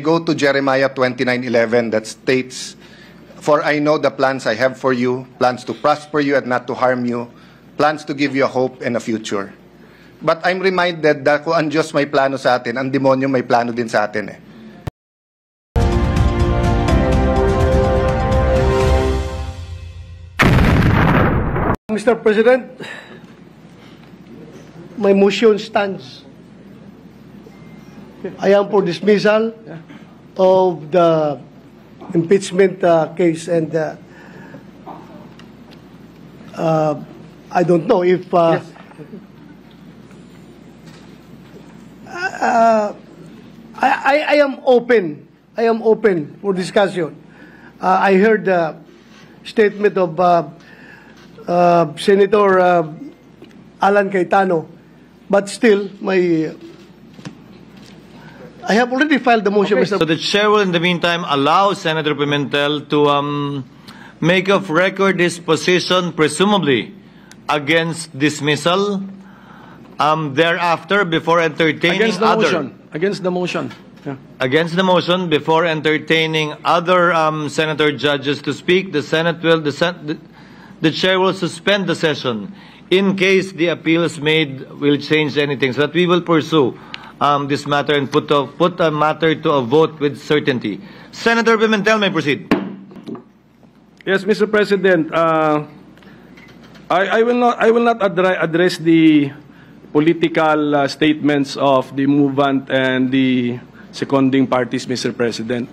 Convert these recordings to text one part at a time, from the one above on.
go to Jeremiah 29:11 that states, "For I know the plans I have for you, plans to prosper you and not to harm you, plans to give you a hope and a future." But I'm reminded that kung ang Diyos may plano sa atin, ang demonyo may plano din sa atin eh. Mr. President, my motion stands. I am for dismissal of the impeachment case, and I don't know if I am open. I am open for discussion. I heard the statement of Senator Alan Cayetano, but still, I have already filed the motion, Mr. So the chair will, in the meantime, allow Senator Pimentel to make of record his position, presumably against dismissal. Thereafter, before entertaining Against the motion. Yeah. Against the motion, before entertaining other senator judges to speak, the chair will suspend the session in case the appeals made will change anything, so that we will pursue this matter and put a matter to a vote with certainty. Senator Pimentel may proceed. Yes, Mr. President. I will not address the political statements of the movant and the seconding parties, Mr. President.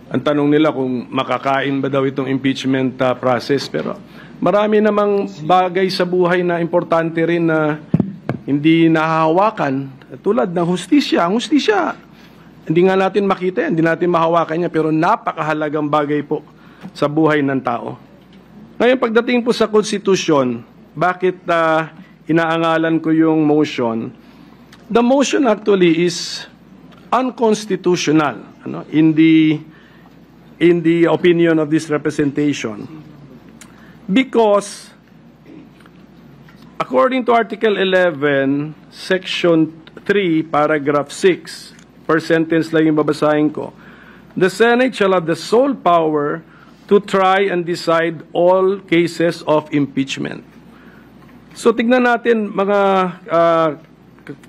Ang tanong nila kung makakain ba daw itong impeachment process, pero marami namang bagay sa buhay na importante rin na hindi nahahawakan, tulad ng hustisya. Ang hustisya, hindi nga natin makita, hindi natin mahawakan niya, pero napakahalagang bagay po sa buhay ng tao. Ngayon, pagdating po sa Constitution, bakit inaangalan ko yung motion? The motion actually is unconstitutional, in the opinion of this representation, because according to Article 11, Section 3, Paragraph 6, per sentence lang yung babasahin ko, the Senate shall have the sole power to try and decide all cases of impeachment. So tignan natin, mga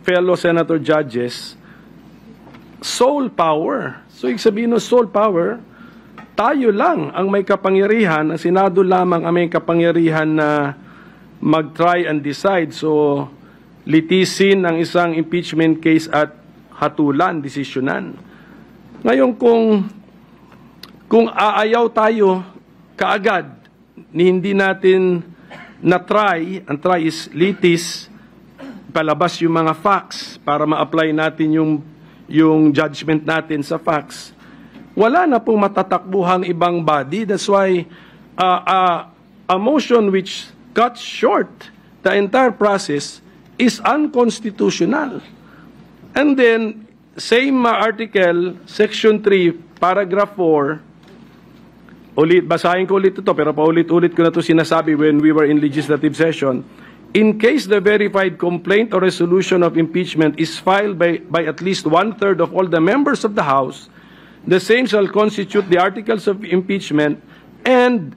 fellow senator judges, sole power. So ibig sabihin ng sole power, tayo lang ang may kapangyarihan, ang Senado lamang ang may kapangyarihan na mag-try and decide. So, litisin ang isang impeachment case at hatulan, desisyonan. Ngayon, kung aayaw tayo kaagad, ni hindi natin na-try, ang try is litis, palabas yung mga facts para ma-apply natin yung judgment natin sa facts, wala na pong matatakbuhang ibang body. That's why a motion which cuts short the entire process is unconstitutional. And then, same article, Section 3, Paragraph 4, basahin ko ulit ito, pero paulit-ulit ko na ito sinasabi when we were in legislative session. In case the verified complaint or resolution of impeachment is filed by at least one-third of all the members of the House, the same shall constitute the articles of impeachment, and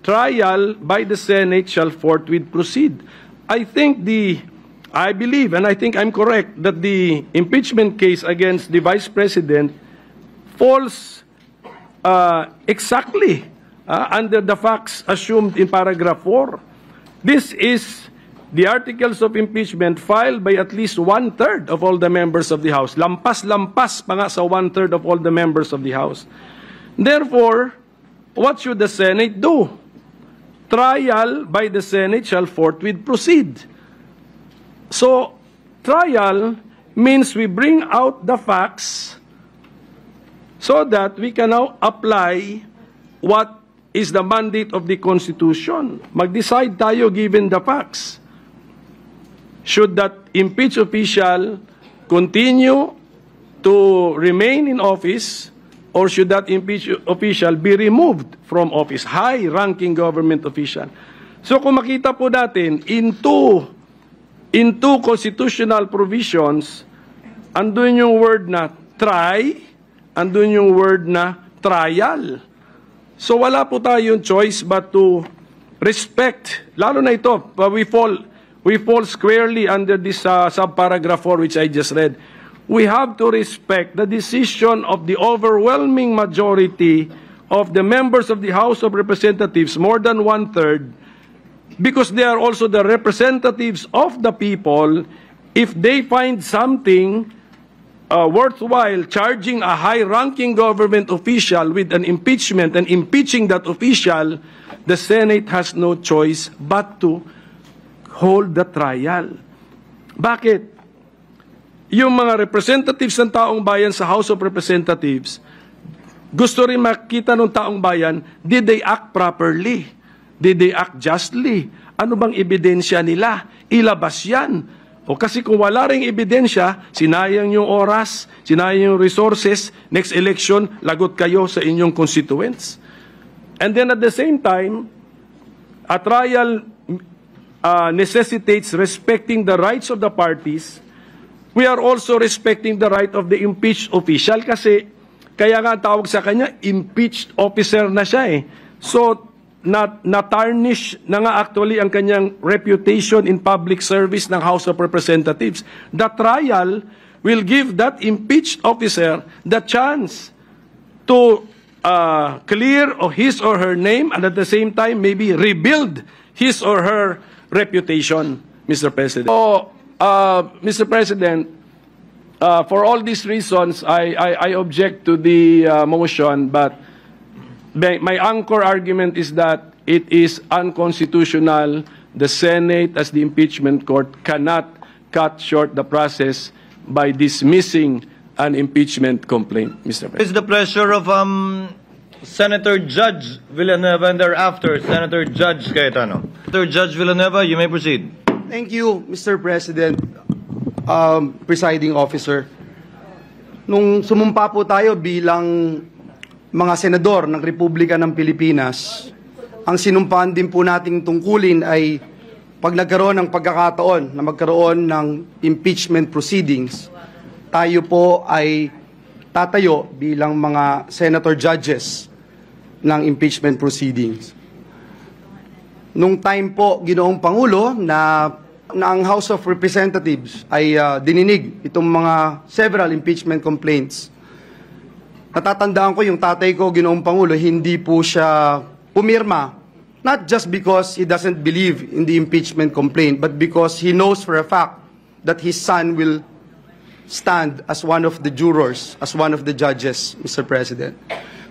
trial by the Senate shall forthwith proceed. I believe, and I think I'm correct, that the impeachment case against the Vice President falls exactly under the facts assumed in Paragraph 4. This is the articles of impeachment filed by at least one-third of all the members of the House. Lampas-lampas pa nga sa one-third of all the members of the House. Therefore, what should the Senate do? Trial by the Senate shall forthwith proceed. So, trial means we bring out the facts so that we can now apply what is the mandate of the Constitution. Mag-decide tayo given the facts. Should that impeached official continue to remain in office, or should that impeached official be removed from office? High-ranking government official. So kung makita po natin, in two constitutional provisions, andun yung word na try andun yung word na trial. So wala po tayong choice but to respect, lalo na ito, we fall squarely under this subparagraph 4 which I just read. We have to respect the decision of the overwhelming majority of the members of the House of Representatives, more than 1/3, because they are also the representatives of the people. If they find something worthwhile charging a high-ranking government official with an impeachment and impeaching that official, the Senate has no choice but to hold the trial. Bakit? Yung mga representatives ng taong bayan sa House of Representatives, gusto rin makita ng taong bayan, did they act properly? Did they act justly? Ano bang ebidensya nila? Ilabas yan. O kasi kung wala ring ebidensya, sinayang yung oras, sinayang yung resources, next election, lagot kayo sa inyong constituents. And then at the same time, a trial necessitates respecting the rights of the parties. We are also respecting the right of the impeached official kasi kaya nga ang tawag sa kanya, impeached officer na siya eh. So, na-tarnish na nga actually ang kanyang reputation in public service ng House of Representatives. The trial will give that impeached officer the chance to clear his or her name and at the same time maybe rebuild his or her reputation, Mr. President. So, Mr. President, for all these reasons, I object to the motion, but my anchor argument is that it is unconstitutional. The Senate, as the impeachment court, cannot cut short the process by dismissing an impeachment complaint, Mr. President. It's the pleasure of Senator Judge Villanueva and thereafter Senator Judge Cayetano. Senator Judge Villanueva, you may proceed. Thank you, Mr. President, Presiding Officer. Nung sumumpa po tayo bilang mga senador ng Republika ng Pilipinas, ang sinumpaan din po nating tungkulin ay pag nagkaroon ng pagkakataon na magkaroon ng impeachment proceedings, tayo po ay tatayo bilang mga senator judges ng impeachment proceedings. Nung time po, Ginoong Pangulo, na ang House of Representatives ay dininig itong mga several impeachment complaints, natatandaan ko yung tatay ko, Ginoong Pangulo, hindi po siya pumirma, not just because he doesn't believe in the impeachment complaint, but because he knows for a fact that his son will stand as one of the jurors, as one of the judges, Mr. President.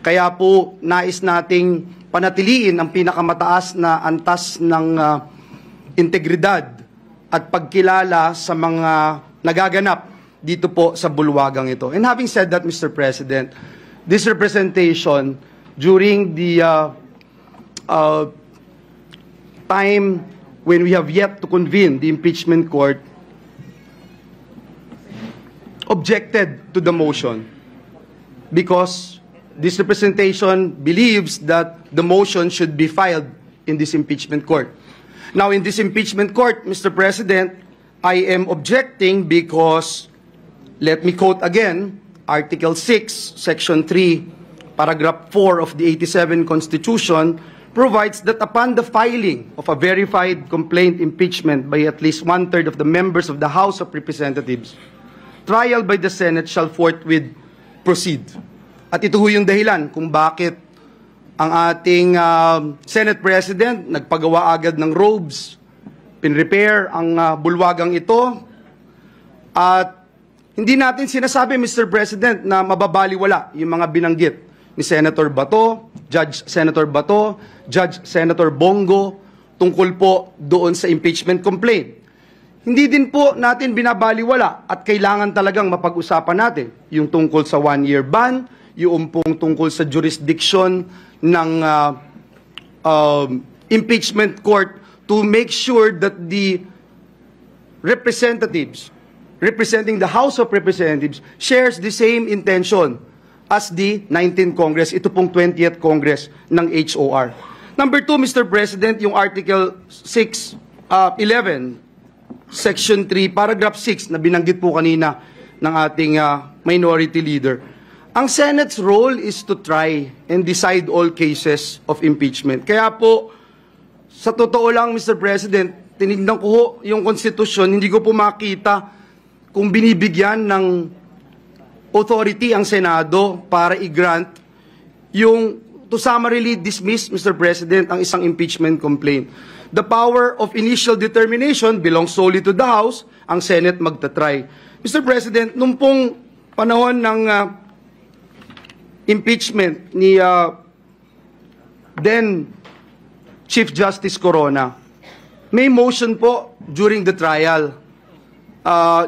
Kaya po, nais nating panatiliin ang pinakamataas na antas ng integridad at pagkilala sa mga nagaganap dito po sa bulwagang ito. And having said that, Mr. President, this representation during the time when we have yet to convene the impeachment court objected to the motion because this representation believes that the motion should be filed in this impeachment court. Now, in this impeachment court, Mr. President, I am objecting because, let me quote again, Article 6, Section 3, Paragraph 4 of the 87 Constitution provides that upon the filing of a verified complaint impeachment by at least 1/3 of the members of the House of Representatives, trial by the Senate shall forthwith proceed. At ito yung dahilan kung bakit ang ating Senate President nagpagawa agad ng robes, pinrepair ang bulwagang ito, at hindi natin sinasabi, Mr. President, na mababaliwala yung mga binanggit ni Senator Bato, Judge Senator Bato, Judge Senator Bongo, tungkol po doon sa impeachment complaint. Hindi din po natin binabaliwala at kailangan talagang mapag-usapan natin yung tungkol sa 1-year ban, yung pong tungkol sa jurisdiction ng impeachment court to make sure that the representatives representing the House of Representatives shares the same intention as the 19th Congress, ito pong 20th Congress ng HOR. Number 2, Mr. President, yung Article 11, Section 3, Paragraph 6 na binanggit po kanina ng ating minority leader. Ang Senate's role is to try and decide all cases of impeachment. Kaya po, sa totoo lang, Mr. President, tinignan ko ho yung konstitusyon, hindi ko po makita kung binibigyan ng authority ang Senado para i-grant yung to summarily dismiss, Mr. President, ang isang impeachment complaint. The power of initial determination belongs solely to the House, ang Senate magta-try. Mr. President, nung pong panahon ng impeachment ni then Chief Justice Corona, may motion po during the trial,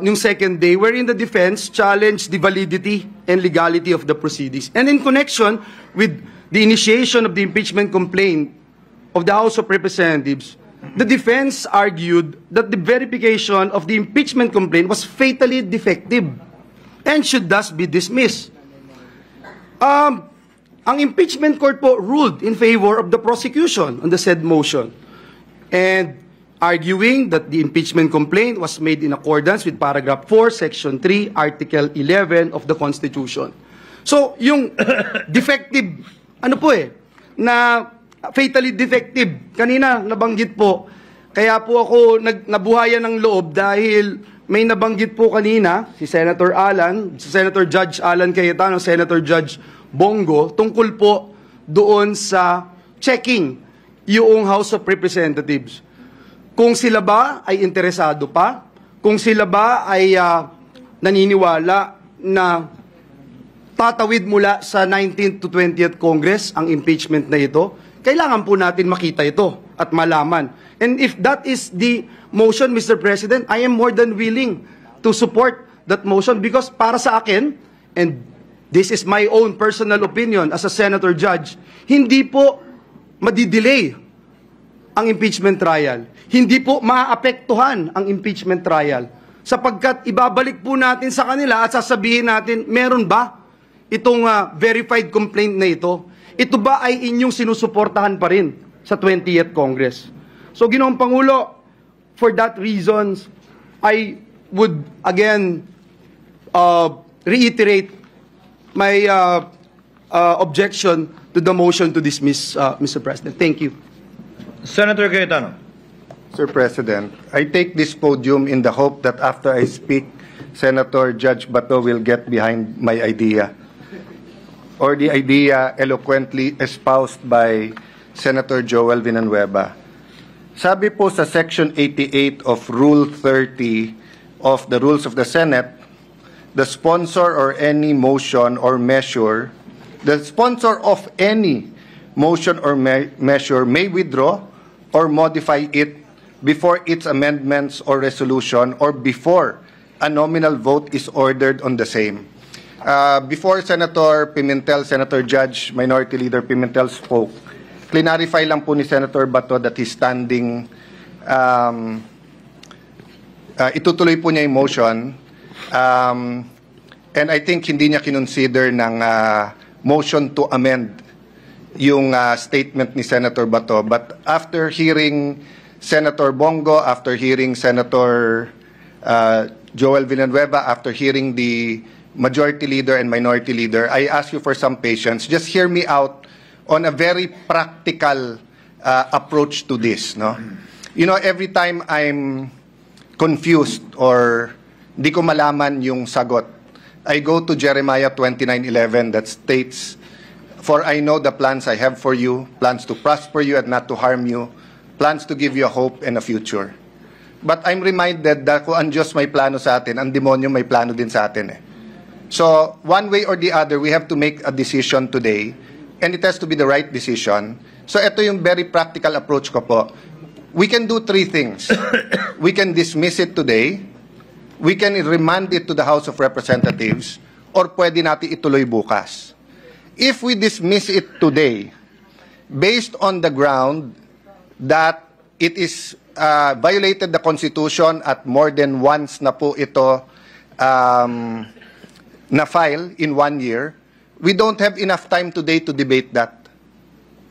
yung second day, wherein the defense challenged the validity and legality of the proceedings. And in connection with the initiation of the impeachment complaint of the House of Representatives, the defense argued that the verification of the impeachment complaint was fatally defective and should thus be dismissed. Ang impeachment court po ruled in favor of the prosecution on the said motion, and arguing that the impeachment complaint was made in accordance with paragraph 4, section 3, article 11 of the Constitution. So, yung defective, na fatally defective, kanina nabanggit po, kaya po ako nabuhayan ng loob dahil may nabanggit po kanina si Senator Judge Alan Cayetano, Senator Judge Bongo, tungkol po doon sa checking yung House of Representatives. Kung sila ba ay interesado pa, kung sila ba ay naniniwala na tatawid mula sa 19th to 20th Congress ang impeachment na ito, kailangan po natin makita ito at malaman. And if that is the motion, Mr. President, I am more than willing to support that motion because para sa akin, and this is my own personal opinion as a senator judge, hindi po madidelay ang impeachment trial. Hindi po maaapektuhan ang impeachment trial sapagkat ibabalik po natin sa kanila at sasabihin natin, meron ba itong verified complaint na ito? Ito ba ay inyong sinusuportahan pa rin sa 20th Congress? So, Ginoong Pangulo, for that reasons, I would again reiterate my objection to the motion to dismiss, Mr. President. Thank you. Senator Cayetano. Sir President, I take this podium in the hope that after I speak, Senator Judge Bato will get behind my idea, or the idea eloquently espoused by Senator Joel Villanueva. Sabi po sa Section 88 of Rule 30 of the Rules of the Senate, the sponsor or any motion or measure, the sponsor of any motion or measure may withdraw or modify it before its amendments or resolution or before a nominal vote is ordered on the same. Before Senator Pimentel, Senator Judge, Minority Leader Pimentel spoke, clarify lang po ni Senator Bato that he's standing, itutuloy po niya yung motion, and I think hindi niya kinonsider ng motion to amend yung statement ni Senator Bato. But after hearing Senator Bongo, after hearing Senator Joel Villanueva, after hearing the Majority Leader and Minority Leader, I ask you for some patience. Just hear me out on a very practical approach to this. No? You know, every time I'm confused or di ko malaman yung sagot, I go to Jeremiah 29:11 that states, "For I know the plans I have for you, plans to prosper you and not to harm you, plans to give you a hope and a future." But I'm reminded that kung ang Diyos may plano sa atin, ang demonyo may plano din sa atin. So, one way or the other, we have to make a decision today, and it has to be the right decision. So, ito yung very practical approach ko po. We can do three things. We can dismiss it today, we can remand it to the House of Representatives, or pwede natin ituloy bukas. If we dismiss it today, based on the ground that it is violated the Constitution at more than once na po ito na-file in 1 year, we don't have enough time today to debate that.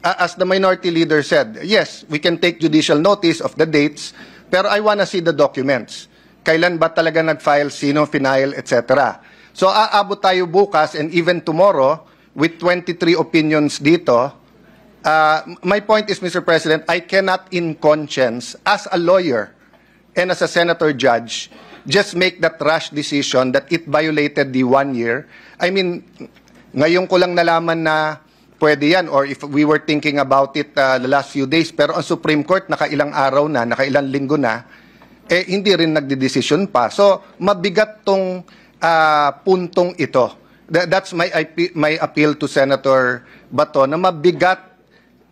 As the Minority Leader said, yes, we can take judicial notice of the dates, pero I wanna see the documents. Kailan ba talaga nag-file, sino, final, etc. So aabot tayo bukas and even tomorrow with 23 opinions dito. My point is, Mr. President, I cannot in conscience, as a lawyer and as a senator judge, just make that rash decision that it violated the 1 year. I mean, ngayon ko lang nalaman na pwede yan, or if we were thinking about it the last few days, pero ang Supreme Court nakailang araw na, nakailang linggo na, hindi rin nagdedesisyon pa. So, mabigat tong puntong ito. That's my appeal to Senator Bato, na mabigat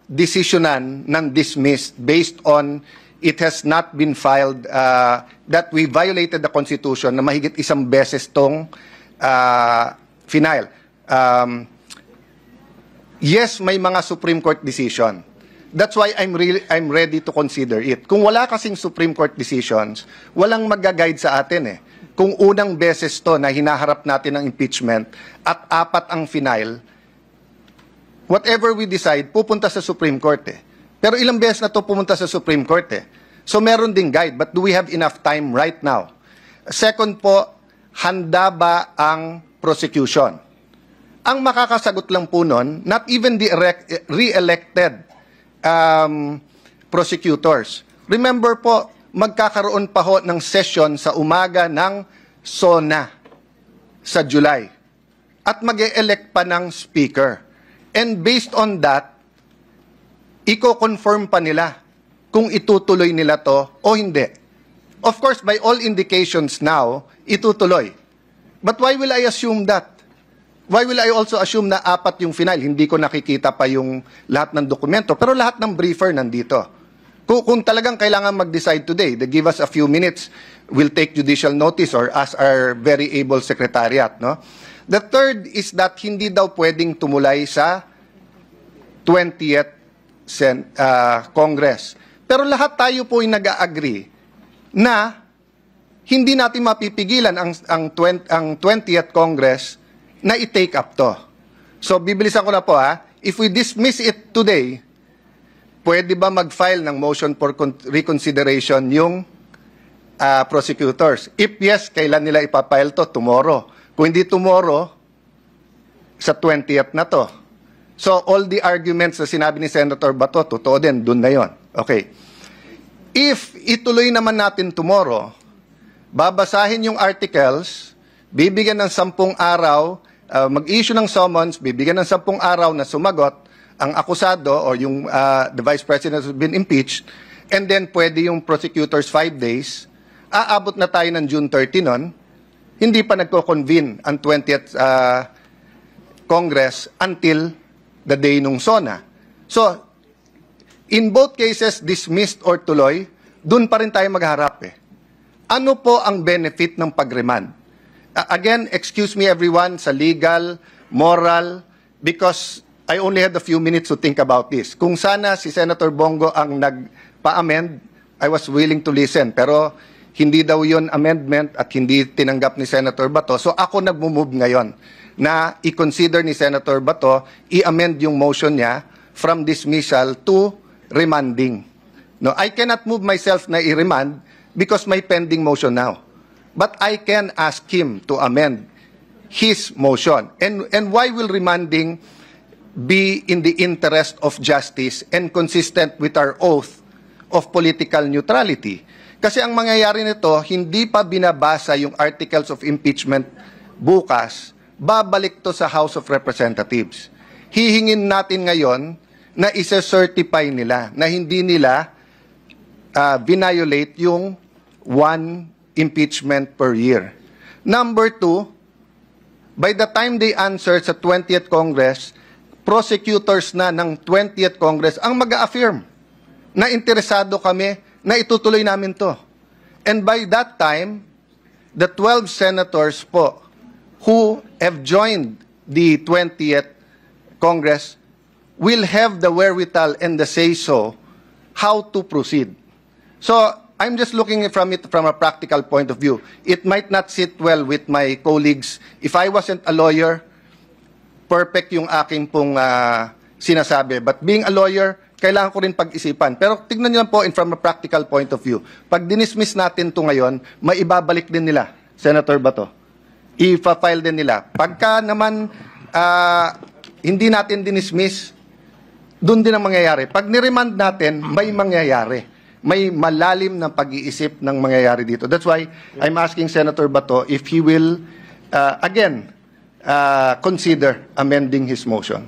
desisyonan ng dismissed based on it has not been filed, that we violated the Constitution na mahigit isang beses tong final. Yes, may mga Supreme Court decision. That's why I'm ready to consider it. Kung wala kasing Supreme Court decisions, walang mag-guide sa atin eh. Kung unang beses to na hinaharap natin ng impeachment at 4 ang final, whatever we decide, pupunta sa Supreme Court eh. Pero ilang beses na to pumunta sa Supreme Court eh. So meron ding guide, but do we have enough time right now? Second po, handa ba ang prosecution? Ang makakasagot lang po nun, not even the re-elected prosecutors. Remember po, magkakaroon pa ho ng session sa umaga ng SONA sa July. At mag-e-elect pa ng speaker. And based on that, i-confirm pa nila kung itutuloy nila to o hindi. Of course, by all indications now, itutuloy. But why will I assume that? Why will I also assume na 4 yung final? Hindi ko nakikita pa yung lahat ng dokumento. Pero lahat ng briefer nandito. Kung talagang kailangan mag-decide today, they give us a few minutes, we'll take judicial notice or ask our very able secretariat. No? The third is that hindi daw pwedeng tumulay sa 20th Congress. Pero lahat tayo po ay nag-agree na hindi natin mapipigilan ang 20th Congress na i-take up to. So, bibilisan ko na po ha. If we dismiss it today, pwede ba mag-file ng motion for reconsideration yung prosecutors? If yes, kailan nila ipapile to? Tomorrow. Kung hindi tomorrow, sa 20th na to. So, all the arguments na sinabi ni Senator Bato, totoo din, dun na yon. Okay. If ituloy naman natin tomorrow, babasahin yung articles, bibigyan ng 10 araw, mag-issue ng summons, bibigyan ng 10 araw na sumagot ang akusado or yung the Vice President has been impeached, and then pwede yung prosecutors 5 days, aabot na tayo ng June 30 nun, hindi pa nagko-convene ang 20th Congress until the day nung SONA. So, in both cases, dismissed or tuloy, dun pa rin tayo magharap eh. Ano po ang benefit ng pag-remand? Again, excuse me everyone sa legal, moral, because I only had a few minutes to think about this. Kung sana si Senator Bongo ang nagpa-amend, I was willing to listen. Pero hindi daw yun amendment at hindi tinanggap ni Senator Bato. So ako nagmumove ngayon na i-consider ni Senator Bato, i-amend yung motion niya from dismissal to remanding. No, I cannot move myself na i-remand because may pending motion now. But I can ask him to amend his motion. And why will remanding be in the interest of justice and consistent with our oath of political neutrality? Kasi ang mangyayari nito, hindi pa binabasa yung articles of impeachment bukas, babalik to sa House of Representatives. Hihingin natin ngayon na isa-certify nila na hindi nila violate yung 1 impeachment per year. Number 2, by the time they answer sa 20th Congress, prosecutors na ng 20th Congress ang mag-a-affirm na interesado kami na itutuloy namin to. And by that time, the 12 senators po who have joined the 20th Congress will have the wherewithal and the say-so how to proceed. So, I'm just looking from it from a practical point of view. It might not sit well with my colleagues. If I wasn't a lawyer, perfect yung aking pong sinasabi. But being a lawyer, kailangan ko rin pag-isipan. Pero tignan niyo lang po from a practical point of view. Pag dinismiss natin to ngayon, maibabalik din nila, Senator Bato. i-file din nila. Pagka naman hindi natin dinismiss, doon din ang mangyayari. Pag niremand natin, may mangyayari. May malalim na pag-iisip ng mangyayari dito. That's why I'm asking Senator Bato if he will, again, consider amending his motion.